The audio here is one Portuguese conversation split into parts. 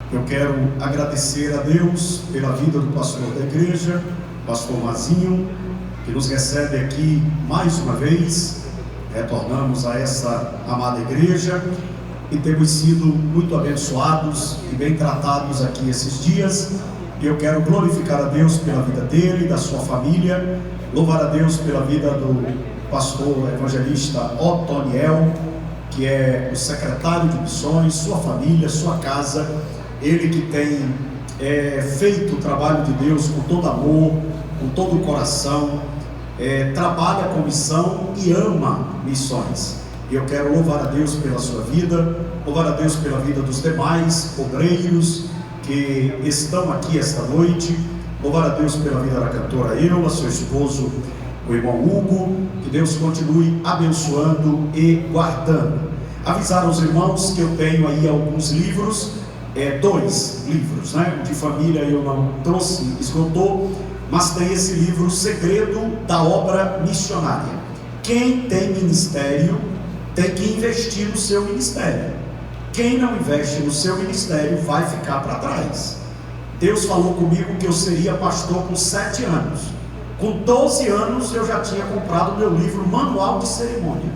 Eu quero agradecer a Deus pela vida do pastor da igreja, pastor Mazinho, que nos recebe aqui mais uma vez. Retornamos a essa amada igreja e temos sido muito abençoados e bem tratados aqui esses dias. E eu quero glorificar a Deus pela vida dele e da sua família, louvar a Deus pela vida do pastor evangelista Otoniel, que é o secretário de missões, sua família, sua casa. Ele que tem feito o trabalho de Deus com todo amor, com todo o coração, trabalha com missão e ama missões. E eu quero louvar a Deus pela sua vida, louvar a Deus pela vida dos demais obreiros que estão aqui esta noite, louvar a Deus pela vida da cantora Eula, seu esposo, o irmão Hugo. Que Deus continue abençoando e guardando. Avisar aos irmãos que eu tenho aí alguns livros, 2 livros, né? De família eu não trouxe, esgotou, mas tem esse livro, Segredo da Obra Missionária. Quem tem ministério tem que investir no seu ministério. Quem não investe no seu ministério vai ficar para trás. Deus falou comigo que eu seria pastor com 7 anos. Com 12 anos eu já tinha comprado o meu livro Manual de Cerimônia.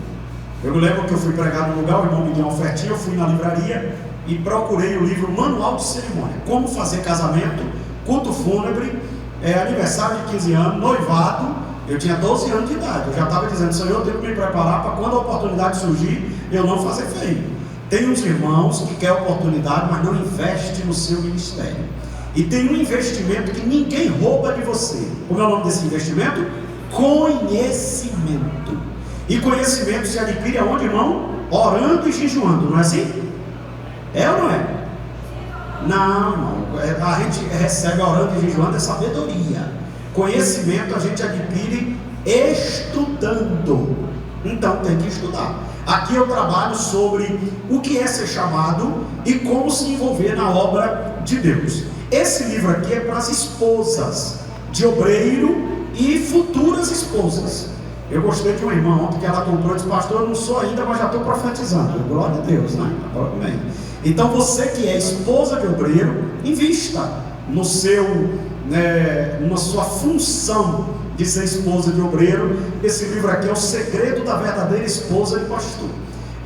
Eu me lembro que eu fui pregar no lugar, o irmão me deu uma ofertinha, eu fui na livraria e procurei o livro Manual de Cerimônia. Como fazer casamento, culto fúnebre, aniversário de 15 anos, noivado. Eu tinha 12 anos de idade, eu já estava dizendo: Senhor, eu tenho que me preparar para quando a oportunidade surgir, eu não fazer feio. Tem uns irmãos que querem oportunidade, mas não investem no seu ministério. E tem um investimento que ninguém rouba de você. Como é o nome desse investimento? Conhecimento. E conhecimento se adquire aonde, irmão? Orando e jejuando, não é assim? É ou não é? Não. A gente recebe orando e jejuando, é sabedoria. Conhecimento a gente adquire estudando. Então tem que estudar. Aqui eu trabalho sobre o que é ser chamado e como se envolver na obra de Deus. Esse livro aqui é para as esposas de obreiro e futuras esposas. Eu gostei de uma irmã ontem que ela comprou e disse: pastor, eu não sou ainda, mas já estou profetizando. Glória a Deus, né? Amém. Então você que é esposa de obreiro, invista no na sua função de ser esposa de obreiro. Esse livro aqui é o Segredo da Verdadeira Esposa de Pastor.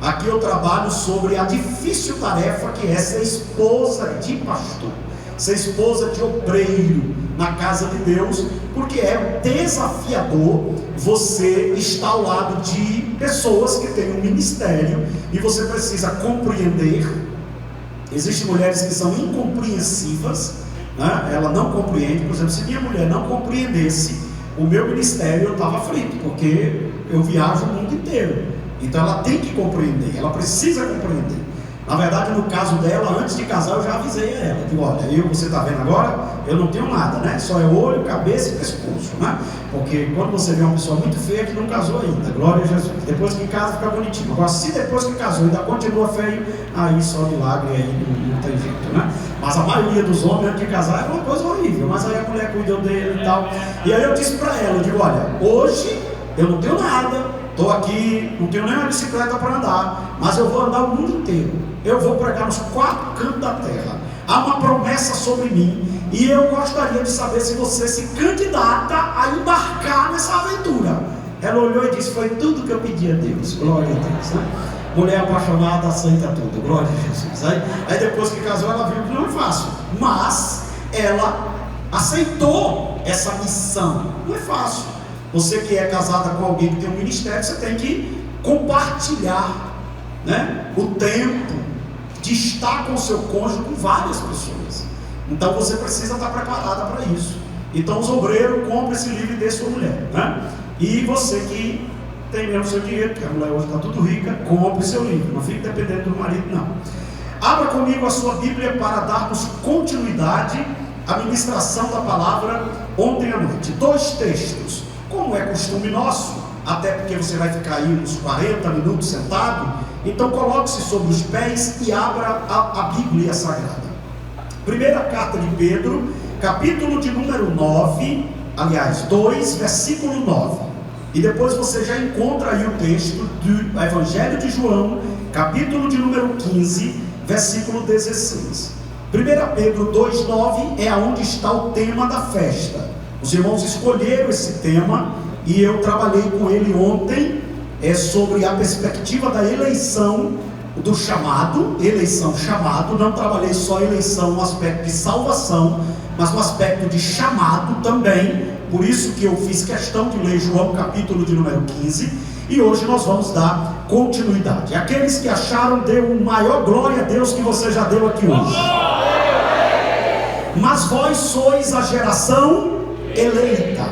Aqui eu trabalho sobre a difícil tarefa que é ser esposa de pastor, ser esposa de obreiro na casa de Deus, porque é desafiador você estar ao lado de pessoas que têm um ministério e você precisa compreender. Existem mulheres que são incompreensivas, né? Ela não compreende. Por exemplo, se minha mulher não compreendesse o meu ministério, eu estava frito, porque eu viajo o mundo inteiro. Então ela tem que compreender, ela precisa compreender. Na verdade, no caso dela, antes de casar, eu já avisei a ela: digo, olha, você está vendo agora, eu não tenho nada, né? Só é olho, cabeça e pescoço, né? Porque quando você vê uma pessoa muito feia que não casou ainda, glória a Jesus, depois que casa fica bonitinho. Agora, se depois que casou ainda continua feio, aí só milagre, aí não tem jeito, né? Mas a maioria dos homens antes de casar é uma coisa horrível, mas aí a mulher cuidou dele e tal. E aí eu disse para ela, eu digo, olha, hoje eu não tenho nada, estou aqui, não tenho nem uma bicicleta para andar, mas eu vou andar o mundo inteiro. Eu vou pregar nos 4 cantos da terra. Há uma promessa sobre mim e eu gostaria de saber se você se candidata a embarcar nessa aventura. Ela olhou e disse: foi tudo que eu pedi a Deus. Glória a Deus, né? Mulher apaixonada aceita tudo, glória a Jesus. Aí depois que casou, ela viu que não é fácil, mas ela aceitou essa missão. Não é fácil. Você que é casada com alguém que tem um ministério, você tem que compartilhar, né, o tempo de estar com o seu cônjuge, com várias pessoas. Então você precisa estar preparada para isso. Então os obreiros compram esse livro e dê sua mulher, né? E você que tem mesmo seu dinheiro, porque a mulher hoje está tudo rica, compre seu livro, não fique dependendo do marido, não. Abra comigo a sua Bíblia para darmos continuidade à ministração da palavra ontem à noite. 2 textos, como é costume nosso, até porque você vai ficar aí uns 40 minutos sentado. Então coloque-se sobre os pés e abra a Bíblia Sagrada. Primeira carta de Pedro, capítulo de número 9, aliás, 2, versículo 9. E depois você já encontra aí o texto do Evangelho de João, capítulo de número 15, versículo 16. 1 Pedro 2,9 é onde está o tema da festa. Os irmãos escolheram esse tema e eu trabalhei com ele ontem, sobre a perspectiva da eleição, do chamado, chamado. Não trabalhei só eleição no aspecto de salvação, mas no aspecto de chamado também. Por isso que eu fiz questão de ler João capítulo de número 15. E hoje nós vamos dar continuidade. Aqueles que acharam, dê uma maior glória a Deus que você já deu aqui hoje. Mas vós sois a geração eleita,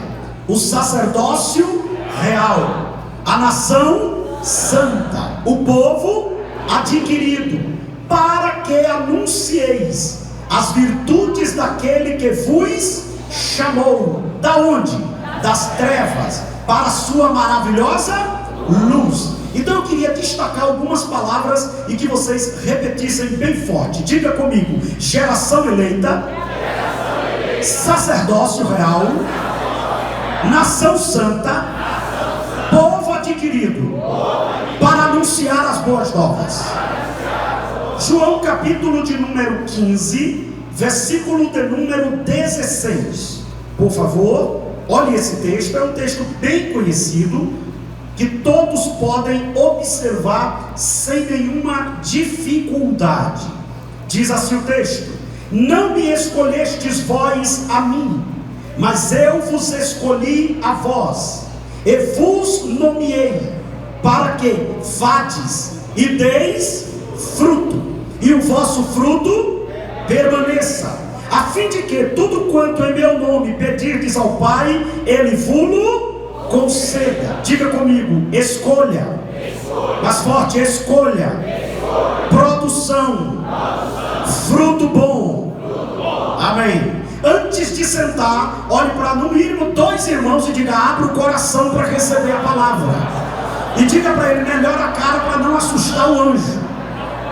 o sacerdócio real, a nação santa, o povo adquirido, para que anuncieis as virtudes daquele que vos chamou. Da onde? Das trevas para a sua maravilhosa luz. Então eu queria destacar algumas palavras e que vocês repetissem bem forte. Diga comigo: geração eleita, sacerdócio real, nação santa, povo adquirido, para anunciar as boas novas. João capítulo de número 15, versículo de número 16. Por favor, olhe esse texto. É um texto bem conhecido, que todos podem observar sem nenhuma dificuldade. Diz assim o texto: não me escolhestes vós a mim, mas eu vos escolhi a vós, e vos nomeei, para que vades e deis fruto, e o vosso fruto permaneça, a fim de que tudo quanto em meu nome pedirdes ao Pai, Ele vos conceda. Diga comigo: escolha. Mais forte: escolha. Produção. Fruto bom. Amém. Antes de sentar, olhe para no mínimo 2 irmãos e diga: abra o coração para receber a palavra. E diga para ele: melhora a cara para não assustar o anjo.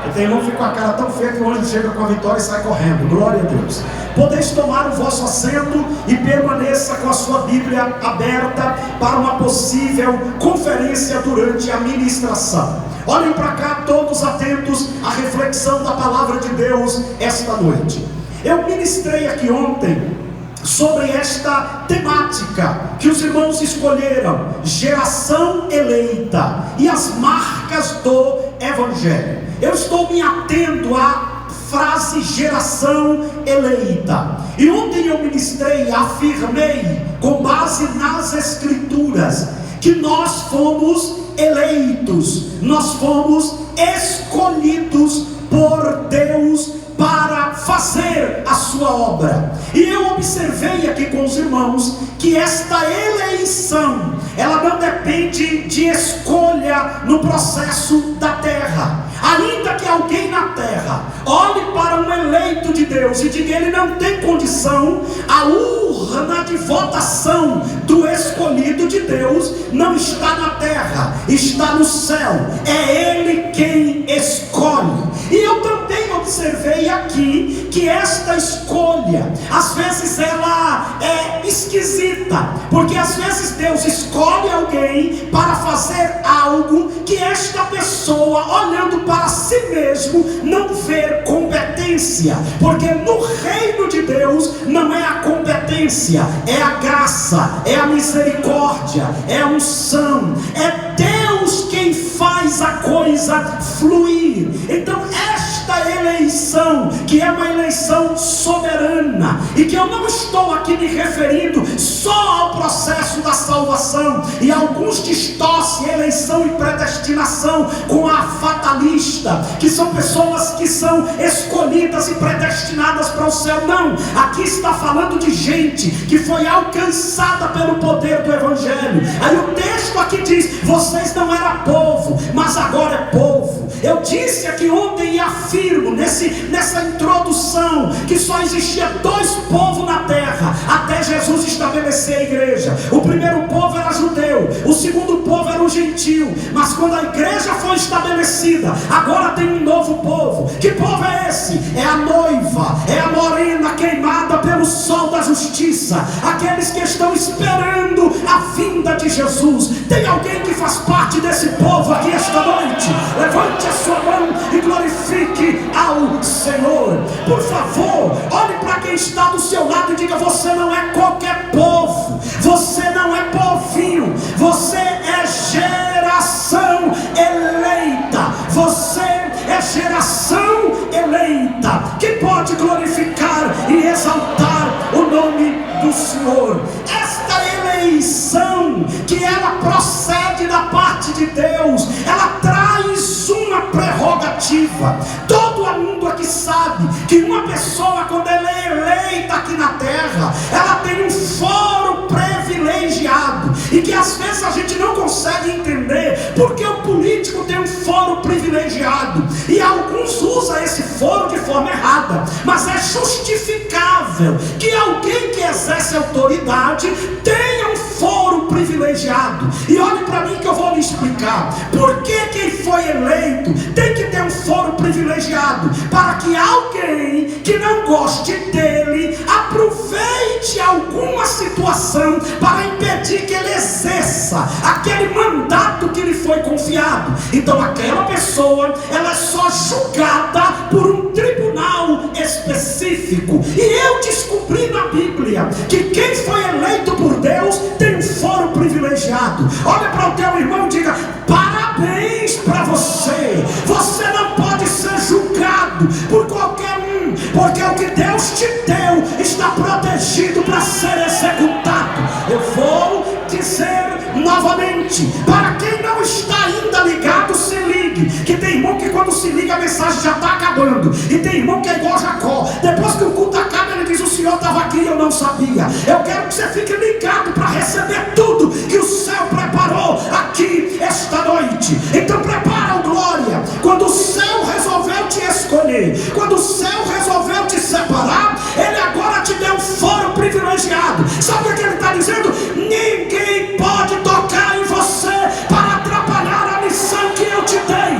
Porque tem irmão que fica com a cara tão feia que o anjo chega com a vitória e sai correndo. Glória a Deus. Podeis tomar o vosso assento e permaneça com a sua Bíblia aberta para uma possível conferência durante a ministração. Olhem para cá, todos atentos à reflexão da palavra de Deus esta noite. Eu ministrei aqui ontem sobre esta temática que os irmãos escolheram: geração eleita e as marcas do Evangelho. Eu estou me atendo à frase geração eleita, e ontem eu ministrei, afirmei com base nas Escrituras que nós fomos eleitos, nós fomos escolhidos por Deus para fazer a sua obra. E eu observei aqui com os irmãos que esta eleição, ela não depende de escolha no processo da terra. Ainda que alguém na terra olhe para um eleito de Deus e diga: ele não tem condição, a urna de votação do escolhido de Deus não está na terra, está no céu. É Ele quem escolhe. E eu também observei aqui que esta escolha, às vezes ela é esquisita, porque às vezes Deus escolhe alguém para fazer algo que esta pessoa, olhando para si mesmo, não vê competência, porque no reino de Deus não é a competência, é a graça, é a misericórdia, é a unção, é Deus quem faz a coisa fluir. Então esta eleição, que é uma eleição soberana, e que eu não estou aqui me referindo só ao processo da salvação, e alguns distorcem eleição e predestinação com a fatalista, que são pessoas que são escolhidas e predestinadas para o céu. Não, aqui está falando de gente que foi alcançada pelo poder do Evangelho. Aí o texto aqui diz: vocês não eram povo, mas agora é povo. Eu disse aqui ontem e afirmo nessa introdução que só existia 2 povos na terra até Jesus estabelecer a igreja. O primeiro povo era judeu, o segundo povo era o gentio. Mas quando a igreja foi estabelecida, agora tem um novo povo. Que povo é esse? É a noiva, é a morena queimada pelo sol da justiça, aqueles que estão esperando a vinda de Jesus. Tem alguém que faz parte desse povo aqui esta noite? Levante a sua mão e glorifique volte ao Senhor. Por favor, olhe para quem está do seu lado e diga: você não é qualquer povo, você não é povinho, você é geração eleita, você é geração eleita, que pode glorificar e exaltar o nome do Senhor. Esta eleição, que ela procede da parte de Deus, ela traz uma prerrogativa. Todo mundo aqui sabe que uma pessoa, quando ela é eleita aqui na terra, ela tem um foro privilegiado, e que às vezes a gente não consegue entender porque o político tem um foro privilegiado, e alguns usam esse foro de forma errada. Mas é justificável que alguém que exerce autoridade tenha um foro privilegiado. E olhe para mim que eu vou lhe explicar por que quem foi eleito tem que ter um foro privilegiado, para que alguém que não goste dele aproveite alguma situação para impedir que ele exerça aquele mandato que lhe foi confiado. Então aquela pessoa, ela é só julgada por um tribunal específico. E eu descobri na Bíblia que quem foi eleito por Deus tem um foro privilegiado. Olha para o teu irmão e diga: parabéns para você. Você não pode ser julgado por qualquer um, porque o que Deus te deu está protegido para ser executado. Eu vou dizer novamente, para quem não está ainda ligado, se ligue, que tem irmão que quando se liga a mensagem já está acabando, e tem irmão que é igual Jacó, depois que o culto acaba ele diz: o Senhor estava aqui e eu não sabia. Eu quero que você fique ligado para receber tudo que o céu preparou aqui esta noite. Então prepara o glória. Quando o céu resolveu te escolher, quando o céu resolveu te separar, ele agora te deu um foro privilegiado. Sabe o que ele está dizendo? Ninguém pode tocar em você para atrapalhar a missão que eu te dei.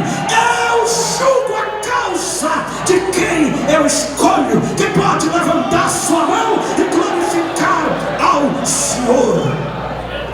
Eu julgo a causa de quem eu escolho, que pode levantar sua mão e glorificar ao Senhor.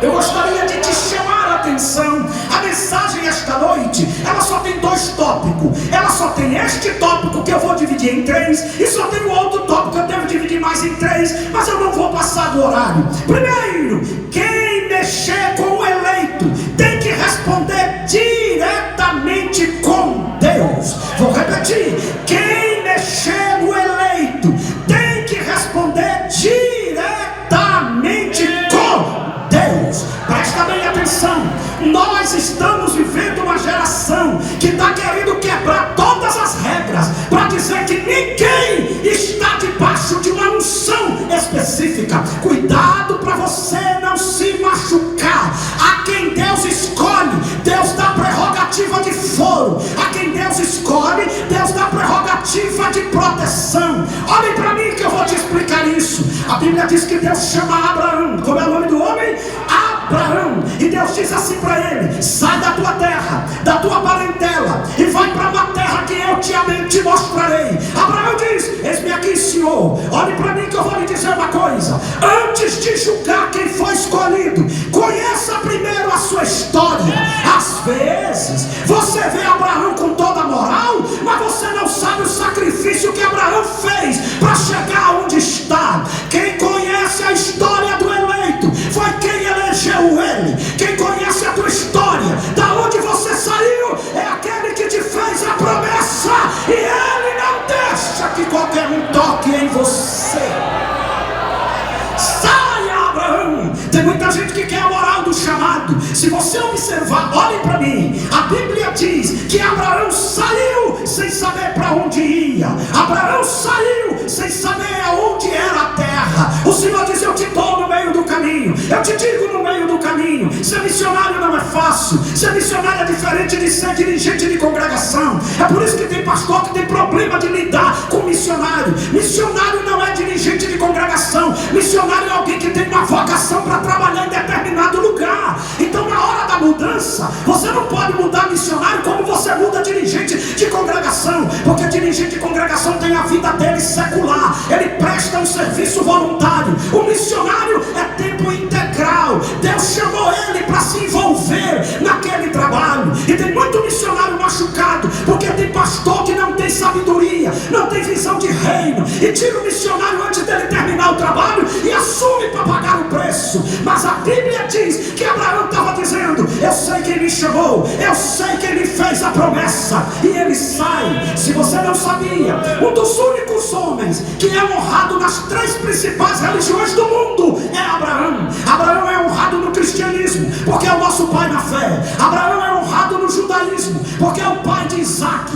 Eu gostaria de te chamar a atenção. A mensagem esta noite, ela só tem dois tópicos. Ela só tem este tópico, que eu vou dividir em três, e só tem o outro tópico que eu devo dividir mais em três, mas eu não vou passar do horário. Primeiro, quem mexer com o eleito tem que responder diretamente com Deus. Vou repetir: quem mexer no eleito tem que responder diretamente com Deus. Presta bem atenção. Nós estamos vivendo uma geração que está querendo quebrar todas as regras para dizer que ninguém está debaixo de uma unção específica. Cuidado para você não se machucar. A quem Deus escolhe, Deus dá prerrogativa de foro. A quem Deus escolhe, Deus dá prerrogativa de proteção. Olhem para mim que eu vou te explicar isso. A Bíblia diz que Deus chama Abraão. Como é o nome do homem? Abraão. E Deus diz assim para ele: sai da tua terra, da tua parentela, e vai para uma terra que eu te mostrarei. Abraão diz: eis-me aqui, Senhor. Olhe para mim que eu vou lhe dizer uma coisa. Antes de julgar quem foi escolhido, conheça primeiro a sua história. Às vezes você vê Abraão com toda a moral, mas você não sabe o sacrifício que Abraão fez para chegar onde está. Quem conhece a história do eleito foi quem elegeu ele. Quem conhece a tua história, da onde você saiu, é aquele que te fez a promessa, e ele não deixa que qualquer um toque em você. Saia, Abraão. Tem muita gente que quer a moral do chamado. Se você observar, olhe para mim, a Bíblia diz que Abraão saiu sem saber para onde ia. Abraão saiu sem saber aonde era a terra. O Senhor diz: eu te dou no meio do caminho. Eu te digo no meio do caminho. Ser missionário não é fácil. Ser missionário é diferente de ser dirigente de congregação. É por isso que tem pastor que tem problema de lidar com missionário. Missionário não é dirigente de congregação. Missionário é alguém que tem uma vocação para trabalhar em determinado lugar. Então na hora da mudança, você não pode mudar missionário como você muda dirigente de congregação, porque dirigente de congregação tem a vida dele secular, ele presta um serviço voluntário. O missionário é tempo integral. Deus chamou ele para se envolver naquele trabalho. E tem muito missionário machucado porque tem pastor que não tem sabido tira o missionário antes dele terminar o trabalho e assume para pagar o preço. Mas a Bíblia diz que Abraão estava dizendo: eu sei quem me chamou, eu sei quem me fez a promessa. E ele sai. Se você não sabia, um dos únicos homens que é honrado nas 3 principais religiões do mundo é Abraão. Abraão é honrado no cristianismo, porque é o nosso pai na fé. Abraão é honrado no judaísmo, porque é o pai de Isaac.